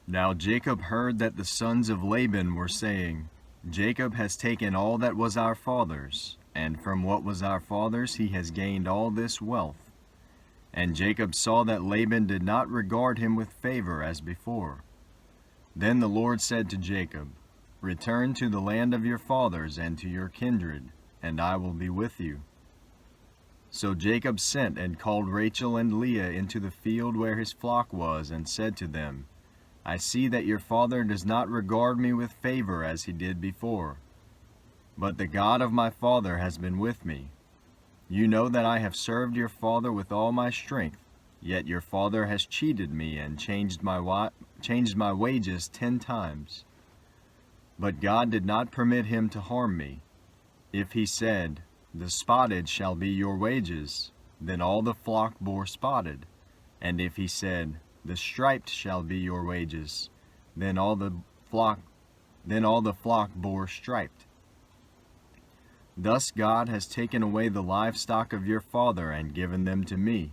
Now Jacob heard that the sons of Laban were saying, Jacob has taken all that was our father's, and from what was our father's he has gained all this wealth. And Jacob saw that Laban did not regard him with favor as before. Then the Lord said to Jacob, Return to the land of your fathers and to your kindred, and I will be with you. So Jacob sent and called Rachel and Leah into the field where his flock was, and said to them, I see that your father does not regard me with favor as he did before. But the God of my father has been with me. You know that I have served your father with all my strength, yet your father has cheated me and changed my wages 10 times. But God did not permit him to harm me. If he said, The spotted shall be your wages, then all the flock bore spotted. And if he said, The striped shall be your wages, then all the flock bore striped. Thus God has taken away the livestock of your father and given them to me.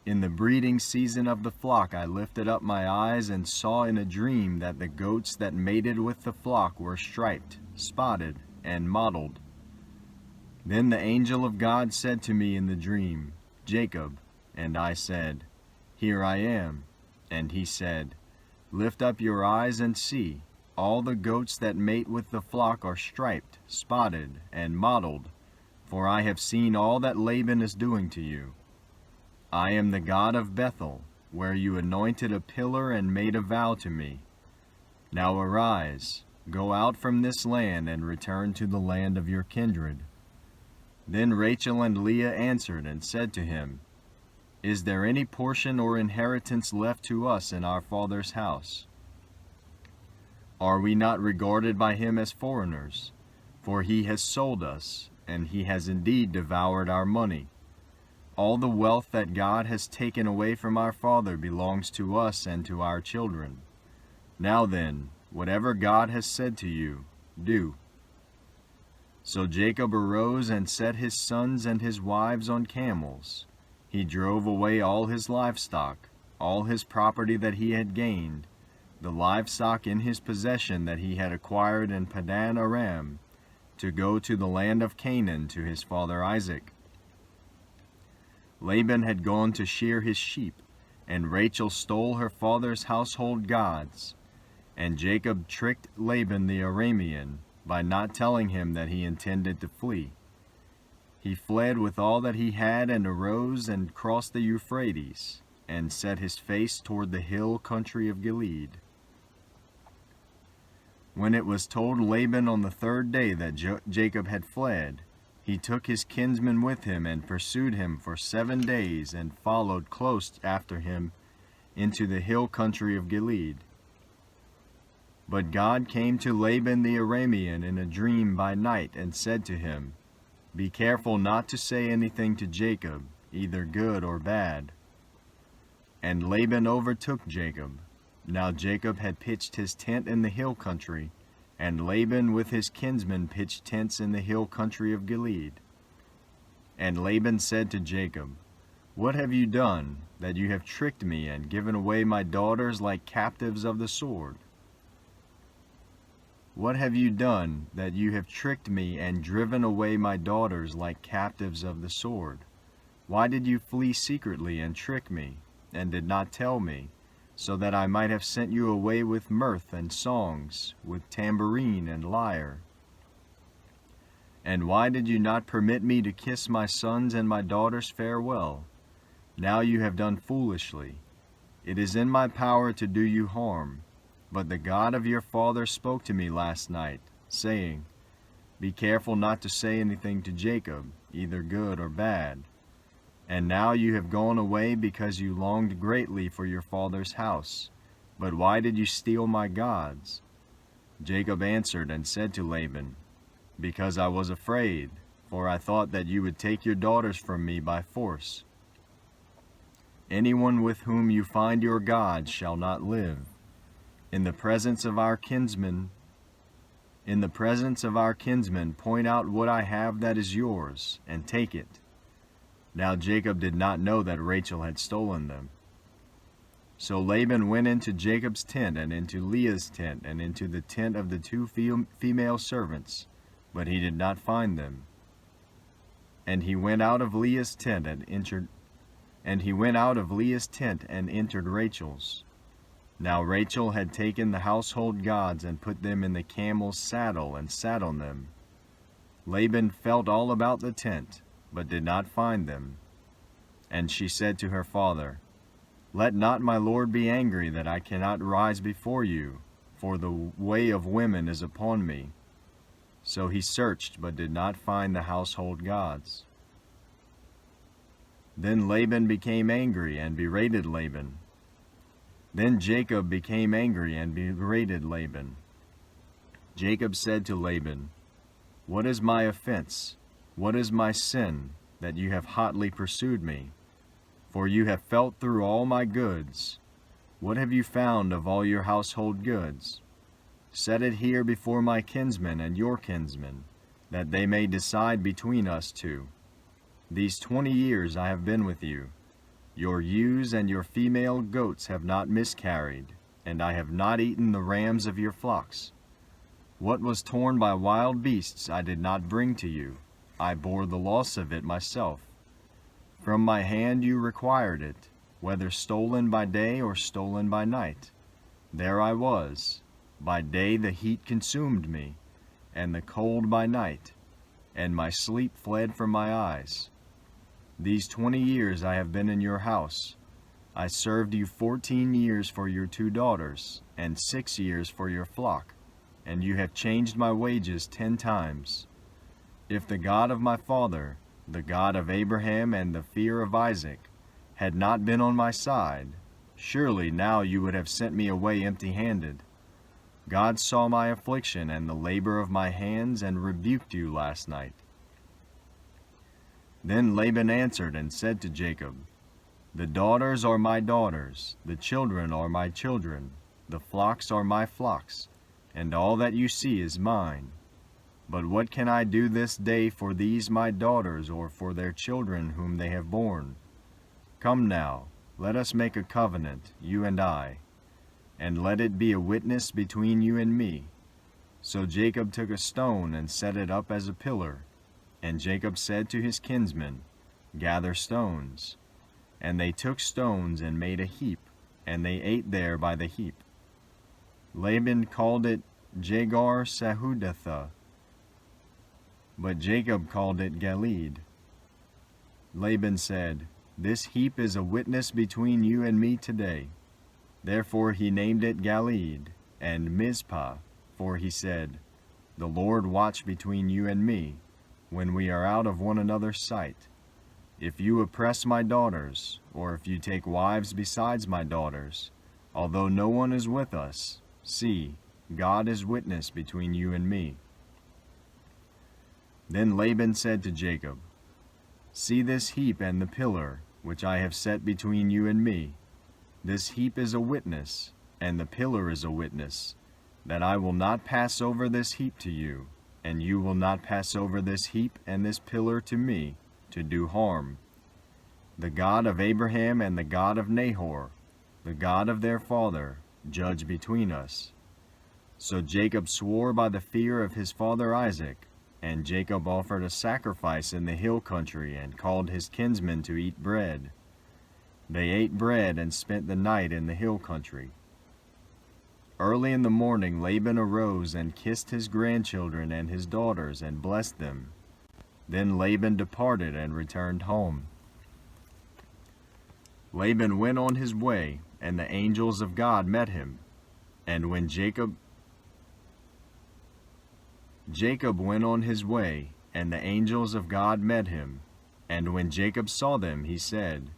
In the breeding season of the flock I lifted up my eyes and saw in a dream that the goats that mated with the flock were striped, spotted, and mottled. Then the angel of God said to me in the dream, Jacob, and I said, Here I am. And he said, Lift up your eyes and see. All the goats that mate with the flock are striped, spotted, and mottled, for I have seen all that Laban is doing to you. I am the God of Bethel, where you anointed a pillar and made a vow to me. Now arise, go out from this land and return to the land of your kindred. Then Rachel and Leah answered and said to him, Is there any portion or inheritance left to us in our father's house? Are we not regarded by him as foreigners? For he has sold us, and he has indeed devoured our money. All the wealth that God has taken away from our father belongs to us and to our children. Now then, whatever God has said to you, do. So Jacob arose and set his sons and his wives on camels. He drove away all his livestock, all his property that he had gained, the livestock in his possession that he had acquired in Padan Aram, to go to the land of Canaan to his father Isaac. Laban had gone to shear his sheep, and Rachel stole her father's household gods. And Jacob tricked Laban the Aramean by not telling him that he intended to flee. He fled with all that he had and arose and crossed the Euphrates, and set his face toward the hill country of Gilead. When it was told Laban on the 3rd day that Jacob had fled, he took his kinsmen with him and pursued him for 7 days and followed close after him into the hill country of Gilead. But God came to Laban the Aramean in a dream by night and said to him, Be careful not to say anything to Jacob, either good or bad. And Laban overtook Jacob. Now Jacob had pitched his tent in the hill country, and Laban with his kinsmen pitched tents in the hill country of Gilead. And Laban said to Jacob, What have you done, that you have tricked me and given away my daughters like captives of the sword? What have you done, that you have tricked me and driven away my daughters like captives of the sword? Why did you flee secretly and trick me, and did not tell me, so that I might have sent you away with mirth and songs, with tambourine and lyre? And why did you not permit me to kiss my sons and my daughters farewell? Now you have done foolishly. It is in my power to do you harm, but the God of your father spoke to me last night, saying, Be careful not to say anything to Jacob, either good or bad. And now you have gone away because you longed greatly for your father's house. But why did you steal my gods? Jacob answered and said to Laban, Because I was afraid, for I thought that you would take your daughters from me by force. Anyone with whom you find your gods shall not live. In the presence of our kinsmen, point out what I have that is yours, and take it. Now Jacob did not know that Rachel had stolen them. So Laban went into Jacob's tent, and into Leah's tent, and into the tent of the two female servants, but he did not find them. And he went out of Leah's tent and entered Rachel's. Now Rachel had taken the household gods and put them in the camel's saddle and sat on them. Laban felt all about the tent, but did not find them. And she said to her father, "Let not my lord be angry that I cannot rise before you, for the way of women is upon me." So he searched, but did not find the household gods. Then Laban became angry and berated Laban. Then Jacob became angry and berated Laban. Jacob said to Laban, "What is my offense? What is my sin, that you have hotly pursued me? For you have felt through all my goods. What have you found of all your household goods? Set it here before my kinsmen and your kinsmen, that they may decide between us two. These 20 years I have been with you. Your ewes and your female goats have not miscarried, and I have not eaten the rams of your flocks. What was torn by wild beasts I did not bring to you. I bore the loss of it myself. From my hand you required it, whether stolen by day or stolen by night. There I was. By day the heat consumed me, and the cold by night, and my sleep fled from my eyes. These 20 years I have been in your house. I served you 14 years for your 2 daughters, and 6 years for your flock, and you have changed my wages 10 times. If the God of my father, the God of Abraham and the fear of Isaac, had not been on my side, surely now you would have sent me away empty-handed. God saw my affliction and the labor of my hands, and rebuked you last night." Then Laban answered and said to Jacob, "The daughters are my daughters, the children are my children, the flocks are my flocks, and all that you see is mine. But what can I do this day for these my daughters, or for their children whom they have borne? Come now, let us make a covenant, you and I, and let it be a witness between you and me." So Jacob took a stone and set it up as a pillar. And Jacob said to his kinsmen, "Gather stones." And they took stones and made a heap, and they ate there by the heap. Laban called it Jegar Sahadutha, but Jacob called it Galeed. Laban said, "This heap is a witness between you and me today." Therefore he named it Galeed, and Mizpah, for he said, "The Lord watch between you and me, when we are out of one another's sight. If you oppress my daughters, or if you take wives besides my daughters, although no one is with us, see, God is witness between you and me." Then Laban said to Jacob, "See this heap and the pillar, which I have set between you and me. This heap is a witness, and the pillar is a witness, that I will not pass over this heap to you, and you will not pass over this heap and this pillar to me, to do harm. The God of Abraham and the God of Nahor, the God of their father, judge between us." So Jacob swore by the fear of his father Isaac, and Jacob offered a sacrifice in the hill country, and called his kinsmen to eat bread. They ate bread and spent the night in the hill country. Early in the morning Laban arose and kissed his grandchildren and his daughters, and blessed them. Then Laban departed and returned home. Laban went on his way, and the angels of God met him. And when Jacob went on his way, and the angels of God met him. And when Jacob saw them, he said,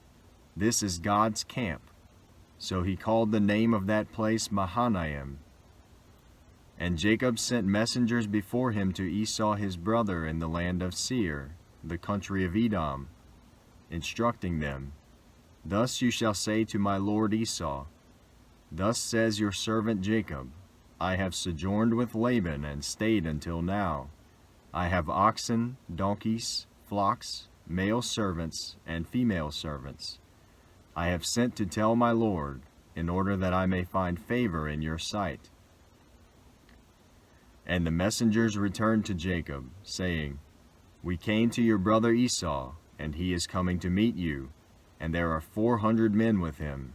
"This is God's camp." So he called the name of that place Mahanaim. And Jacob sent messengers before him to Esau his brother in the land of Seir, the country of Edom, instructing them, "Thus you shall say to my lord Esau, Thus says your servant Jacob, I have sojourned with Laban and stayed until now. I have oxen, donkeys, flocks, male servants, and female servants. I have sent to tell my lord, in order that I may find favor in your sight." And the messengers returned to Jacob, saying, "We came to your brother Esau, and he is coming to meet you, and there are 400 men with him."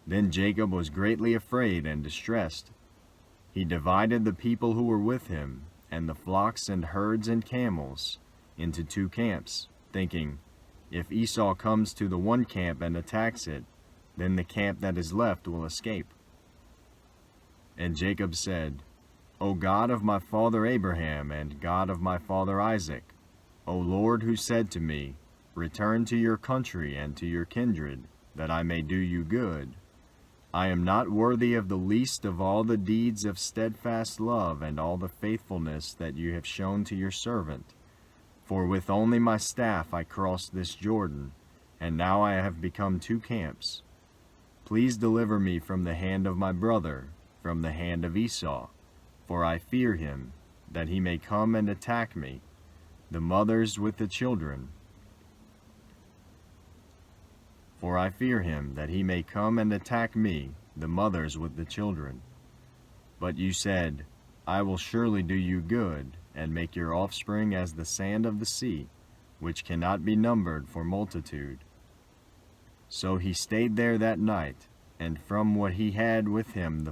Then Jacob was greatly afraid and distressed. He divided the people who were with him, and the flocks and herds and camels, into 2 camps, thinking, "If Esau comes to the one camp and attacks it, then the camp that is left will escape." And Jacob said, "O God of my father Abraham and God of my father Isaac, O Lord, who said to me, 'Return to your country and to your kindred, that I may do you good,' I am not worthy of the least of all the deeds of steadfast love and all the faithfulness that you have shown to your servant. For with only my staff I crossed this Jordan, and now I have become 2 camps. Please deliver me from the hand of my brother, from the hand of Esau, for I fear him, that he may come and attack me, the mothers with the children. For I fear him, that he may come and attack me, the mothers with the children. But you said, 'I will surely do you good, and make your offspring as the sand of the sea, which cannot be numbered for multitude.' So he stayed there that night, and from what he had with him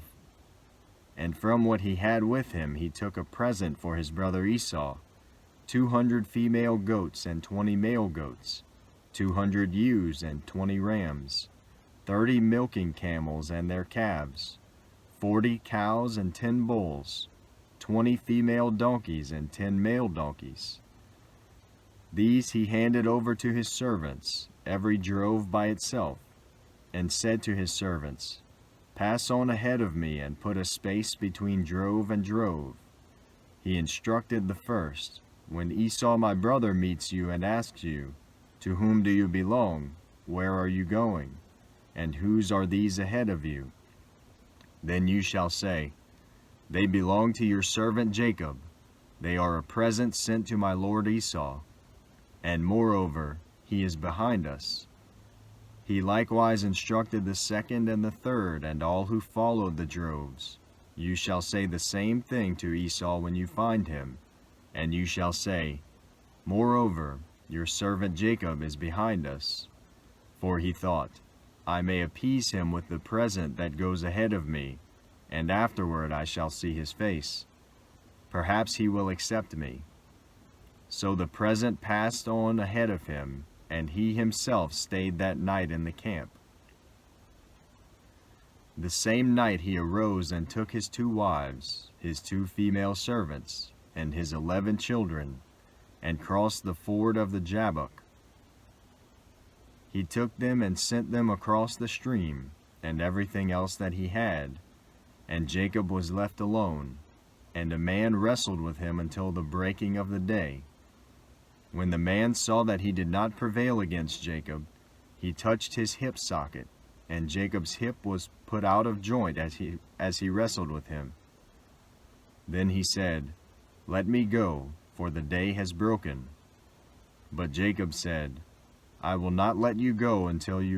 he took a present for his brother Esau, 200 female goats and 20 male goats, 200 ewes and 20 rams, 30 milking camels and their calves, 40 cows and 10 bulls, 20 female donkeys and 10 male donkeys. These he handed over to his servants, every drove by itself, and said to his servants, 'Pass on ahead of me and put a space between drove and drove.' He instructed the first, 'When Esau my brother meets you and asks you, "To whom do you belong? Where are you going? And whose are these ahead of you?" Then you shall say, "They belong to your servant Jacob. They are a present sent to my lord Esau. And moreover, he is behind us." He likewise instructed the second and the third and all who followed the droves. You shall say the same thing to Esau when you find him. And you shall say, "Moreover, your servant Jacob is behind us." For he thought, "I may appease him with the present that goes ahead of me, and afterward I shall see his face. Perhaps he will accept me." So the present passed on ahead of him, and he himself stayed that night in the camp. The same night he arose and took his 2 wives, his 2 female servants, and his 11 children, and crossed the ford of the Jabbok. He took them and sent them across the stream, and everything else that he had, and Jacob was left alone, and a man wrestled with him until the breaking of the day. When the man saw that he did not prevail against Jacob, he touched his hip socket, and Jacob's hip was put out of joint as he wrestled with him. Then he said, "Let me go, for the day has broken." But Jacob said, I will not let you go unless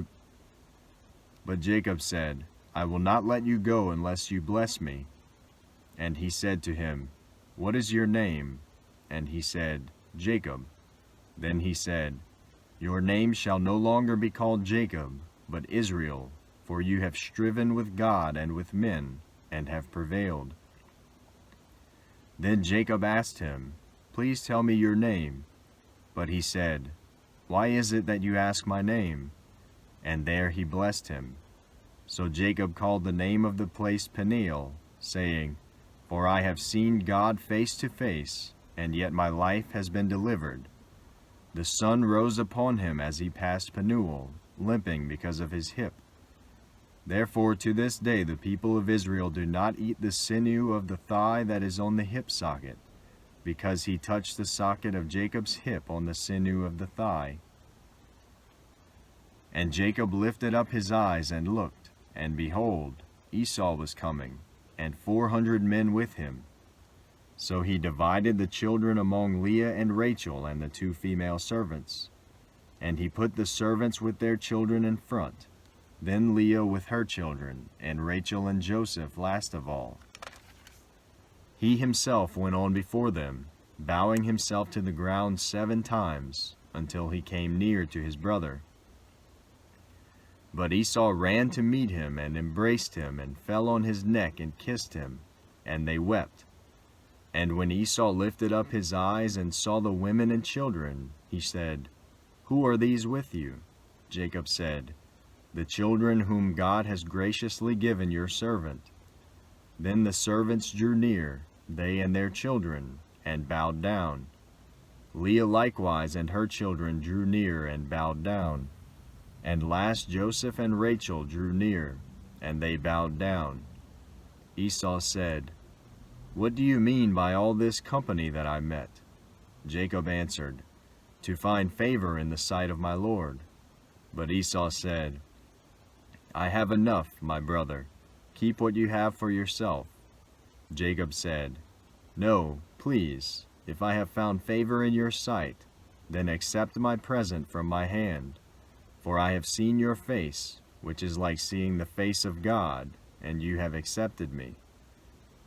you bless me. And he said to him, "What is your name?" And he said, "Jacob." Then he said, "Your name shall no longer be called Jacob, but Israel, for you have striven with God and with men, and have prevailed." Then Jacob asked him, "Please tell me your name." But he said, "Why is it that you ask my name?" And there he blessed him. So Jacob called the name of the place Peniel, saying, "For I have seen God face to face, and yet my life has been delivered." The sun rose upon him as he passed Penuel, limping because of his hip. Therefore to this day the people of Israel do not eat the sinew of the thigh that is on the hip socket, because he touched the socket of Jacob's hip on the sinew of the thigh. And Jacob lifted up his eyes and looked, and behold, Esau was coming, and 400 men with him. So he divided the children among Leah and Rachel and the 2 female servants. And he put the servants with their children in front, then Leah with her children, and Rachel and Joseph last of all. He himself went on before them, bowing himself to the ground 7 times, until he came near to his brother. But Esau ran to meet him and embraced him and fell on his neck and kissed him, and they wept. And when Esau lifted up his eyes and saw the women and children, he said, "Who are these with you?" Jacob said, "The children whom God has graciously given your servant." Then the servants drew near, they and their children, and bowed down. Leah likewise and her children drew near and bowed down. And last Joseph and Rachel drew near, and they bowed down. Esau said, "What do you mean by all this company that I met?" Jacob answered, "To find favor in the sight of my Lord." But Esau said, "I have enough, my brother. Keep what you have for yourself." Jacob said, "No, please, if I have found favor in your sight, then accept my present from my hand. For I have seen your face, which is like seeing the face of God, and you have accepted me.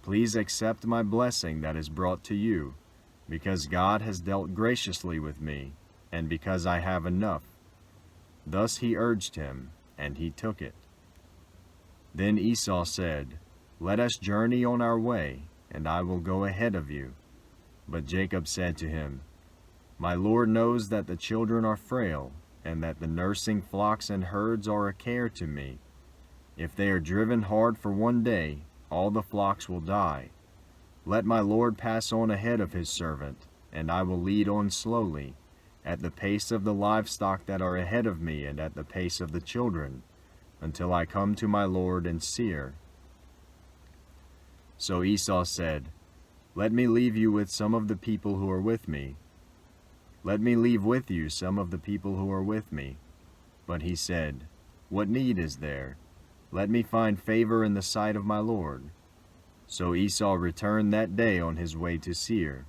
Please accept my blessing that is brought to you, because God has dealt graciously with me, and because I have enough." Thus he urged him, and he took it. Then Esau said, "Let us journey on our way, and I will go ahead of you." But Jacob said to him, "My Lord knows that the children are frail, and that the nursing flocks and herds are a care to me. If they are driven hard for one day, all the flocks will die. Let my Lord pass on ahead of his servant, and I will lead on slowly, at the pace of the livestock that are ahead of me and at the pace of the children, until I come to my Lord in Seir." So Esau said, "Let me leave you with some of the people who are with me. Let me leave with you some of the people who are with me." But he said, "What need is there? Let me find favor in the sight of my Lord." So Esau returned that day on his way to Seir.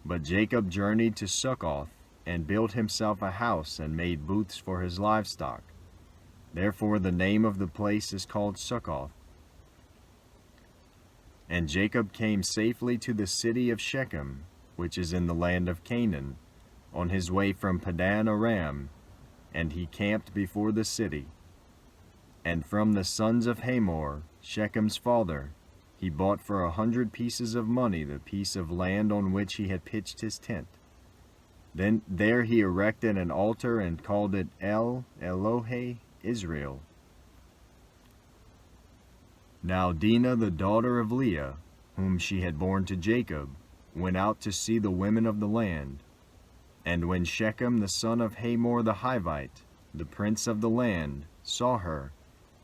But Jacob journeyed to Succoth, and built himself a house and made booths for his livestock. Therefore the name of the place is called Succoth. And Jacob came safely to the city of Shechem, which is in the land of Canaan, on his way from Padan Aram, and he camped before the city. And from the sons of Hamor, Shechem's father, he bought for 100 pieces of money the piece of land on which he had pitched his tent. Then there he erected an altar and called it El Elohe Israel. Now Dinah the daughter of Leah, whom she had borne to Jacob, went out to see the women of the land. And when Shechem the son of Hamor the Hivite, the prince of the land, saw her,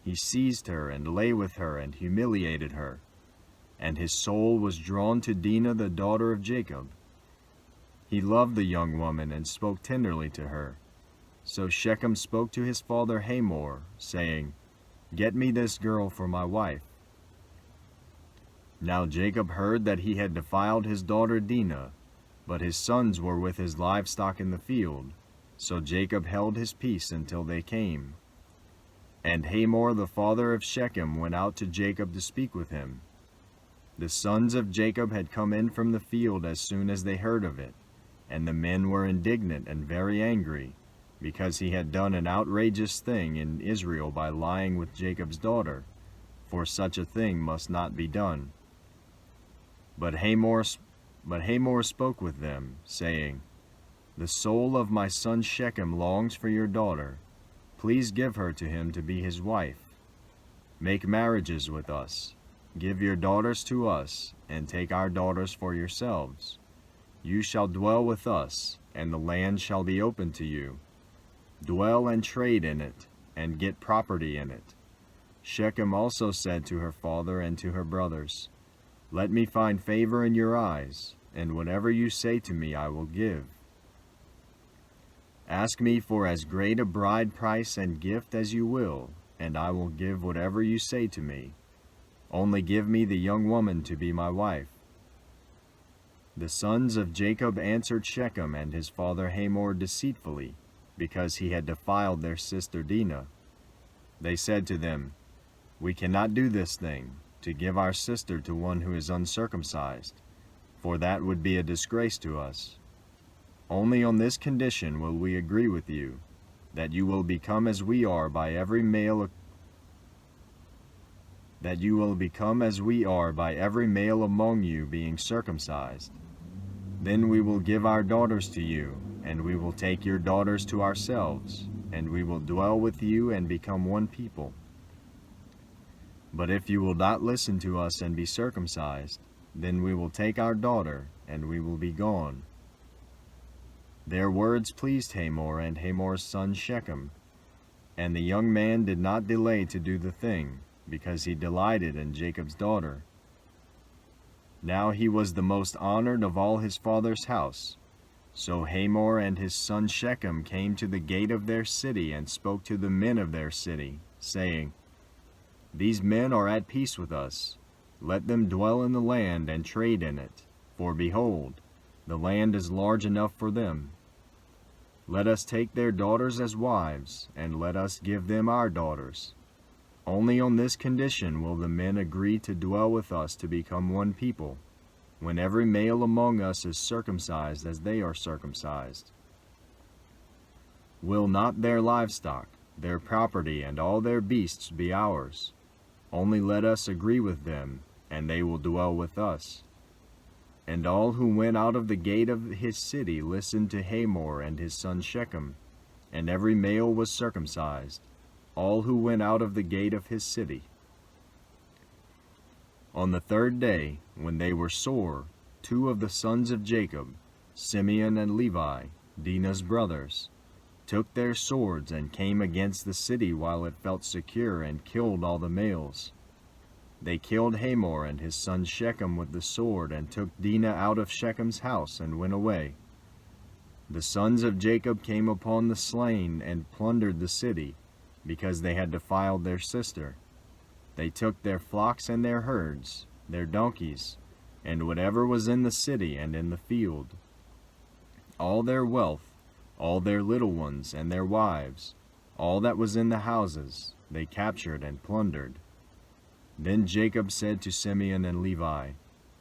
he seized her and lay with her and humiliated her. And his soul was drawn to Dinah the daughter of Jacob. He loved the young woman and spoke tenderly to her. So Shechem spoke to his father Hamor, saying, "Get me this girl for my wife." Now Jacob heard that he had defiled his daughter Dinah, but his sons were with his livestock in the field, so Jacob held his peace until they came. And Hamor the father of Shechem went out to Jacob to speak with him. The sons of Jacob had come in from the field as soon as they heard of it, and the men were indignant and very angry, because he had done an outrageous thing in Israel by lying with Jacob's daughter, for such a thing must not be done. But Hamor spoke with them, saying, "The soul of my son Shechem longs for your daughter. Please give her to him to be his wife. Make marriages with us. Give your daughters to us, and take our daughters for yourselves. You shall dwell with us, and the land shall be open to you. Dwell and trade in it, and get property in it." Shechem also said to her father and to her brothers, "Let me find favor in your eyes, and whatever you say to me I will give. Ask me for as great a bride price and gift as you will, and I will give whatever you say to me. Only give me the young woman to be my wife." The sons of Jacob answered Shechem and his father Hamor deceitfully, because he had defiled their sister Dinah. They said to them, "We cannot do this thing, to give our sister to one who is uncircumcised, for that would be a disgrace to us. Only on this condition will we agree with you, that you will become as we are by every male among you being circumcised. Then we will give our daughters to you, and we will take your daughters to ourselves, and we will dwell with you and become one people. But if you will not listen to us and be circumcised, then we will take our daughter, and we will be gone." Their words pleased Hamor and Hamor's son Shechem, and the young man did not delay to do the thing, because he delighted in Jacob's daughter. Now he was the most honored of all his father's house. So Hamor and his son Shechem came to the gate of their city and spoke to the men of their city, saying, "These men are at peace with us. Let them dwell in the land and trade in it, for behold, the land is large enough for them. Let us take their daughters as wives, and let us give them our daughters. Only on this condition will the men agree to dwell with us to become one people, when every male among us is circumcised as they are circumcised. Will not their livestock, their property, and all their beasts be ours? Only let us agree with them, and they will dwell with us." And all who went out of the gate of his city listened to Hamor and his son Shechem, and every male was circumcised, all who went out of the gate of his city. On the third day, when they were sore, 2 of the sons of Jacob, Simeon and Levi, Dinah's brothers, took their swords and came against the city while it felt secure and killed all the males. They killed Hamor and his son Shechem with the sword and took Dinah out of Shechem's house and went away. The sons of Jacob came upon the slain and plundered the city, because they had defiled their sister. They took their flocks and their herds, their donkeys, and whatever was in the city and in the field. All their wealth, all their little ones and their wives, all that was in the houses, they captured and plundered. Then Jacob said to Simeon and Levi,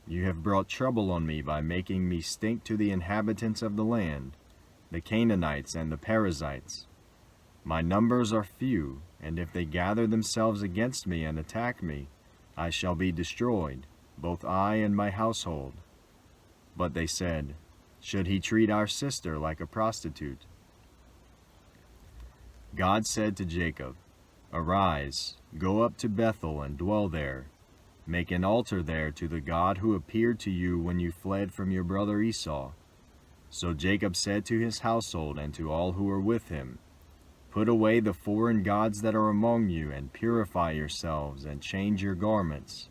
"You have brought trouble on me by making me stink to the inhabitants of the land, the Canaanites and the Perizzites. My numbers are few, and if they gather themselves against me and attack me, I shall be destroyed, both I and my household." But they said, "Should he treat our sister like a prostitute?" God said to Jacob, "Arise, go up to Bethel and dwell there. Make an altar there to the God who appeared to you when you fled from your brother Esau." So Jacob said to his household and to all who were with him, "Put away the foreign gods that are among you, and purify yourselves, and change your garments.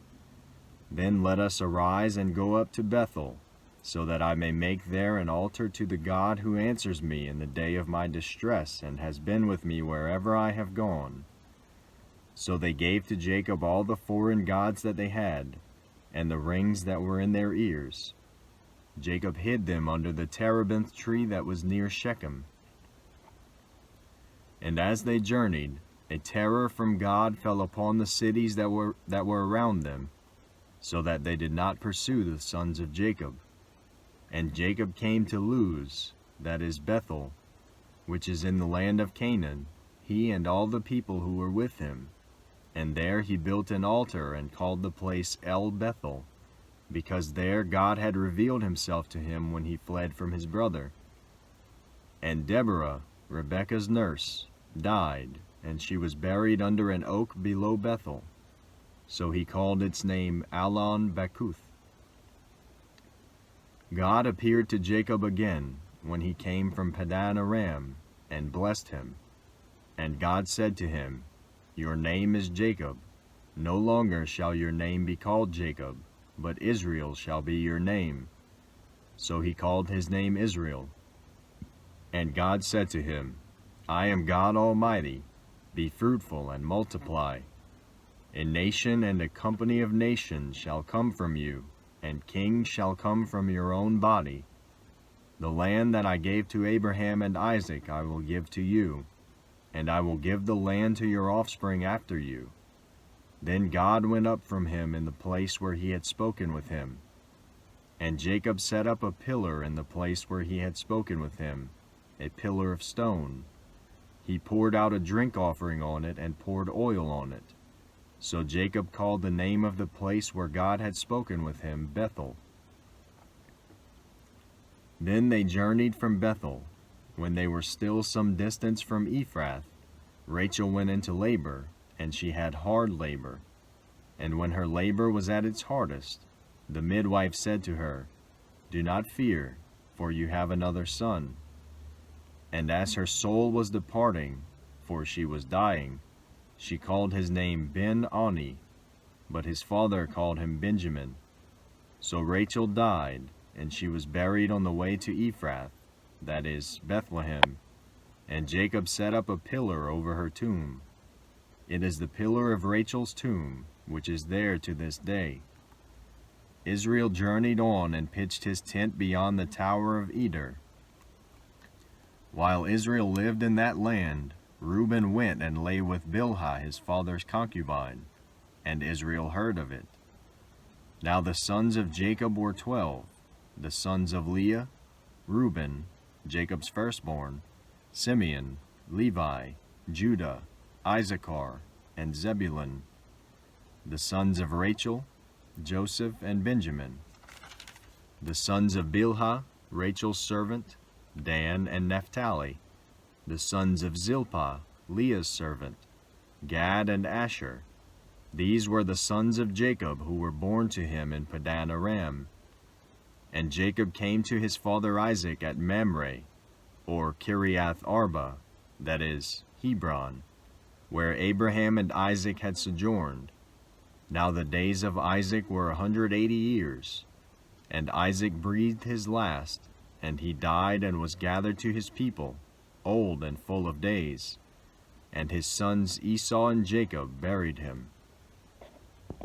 Then let us arise and go up to Bethel, so that I may make there an altar to the God who answers me in the day of my distress, and has been with me wherever I have gone." So they gave to Jacob all the foreign gods that they had, and the rings that were in their ears. Jacob hid them under the terebinth tree that was near Shechem. And as they journeyed, a terror from God fell upon the cities that were around them, so that they did not pursue the sons of Jacob. And Jacob came to Luz, that is Bethel, which is in the land of Canaan, he and all the people who were with him. And there he built an altar and called the place El Bethel, because there God had revealed himself to him when he fled from his brother. And Deborah, Rebekah's nurse, died, and she was buried under an oak below Bethel. So he called its name Allon Bacuth. God appeared to Jacob again when he came from Padan Aram, and blessed him. And God said to him, "Your name is Jacob. No longer shall your name be called Jacob, but Israel shall be your name." So he called his name Israel. And God said to him, "I am God Almighty. Be fruitful and multiply. A nation and a company of nations shall come from you, and kings shall come from your own body. The land that I gave to Abraham and Isaac I will give to you, and I will give the land to your offspring after you." Then God went up from him in the place where he had spoken with him. And Jacob set up a pillar in the place where he had spoken with him, a pillar of stone. He poured out a drink offering on it and poured oil on it. So Jacob called the name of the place where God had spoken with him Bethel. Then they journeyed from Bethel. When they were still some distance from Ephrath, Rachel went into labor, and she had hard labor. And when her labor was at its hardest, the midwife said to her, "Do not fear, for you have another son." And as her soul was departing, for she was dying, she called his name Ben-Oni, but his father called him Benjamin. So Rachel died, and she was buried on the way to Ephrath, that is, Bethlehem, and Jacob set up a pillar over her tomb. It is the pillar of Rachel's tomb, which is there to this day. Israel journeyed on and pitched his tent beyond the tower of Eder. While Israel lived in that land, Reuben went and lay with Bilhah his father's concubine, and Israel heard of it. Now the sons of Jacob were 12, the sons of Leah, Reuben, Jacob's firstborn, Simeon, Levi, Judah, Issachar, and Zebulun. The sons of Rachel, Joseph and Benjamin. The sons of Bilhah, Rachel's servant, Dan and Naphtali. The sons of Zilpah, Leah's servant, Gad and Asher. These were the sons of Jacob who were born to him in Padan Aram. And Jacob came to his father Isaac at Mamre, or Kiriath Arba, that is, Hebron, where Abraham and Isaac had sojourned. Now the days of Isaac were 180 years. And Isaac breathed his last, and he died and was gathered to his people, old and full of days. And his sons Esau and Jacob buried him.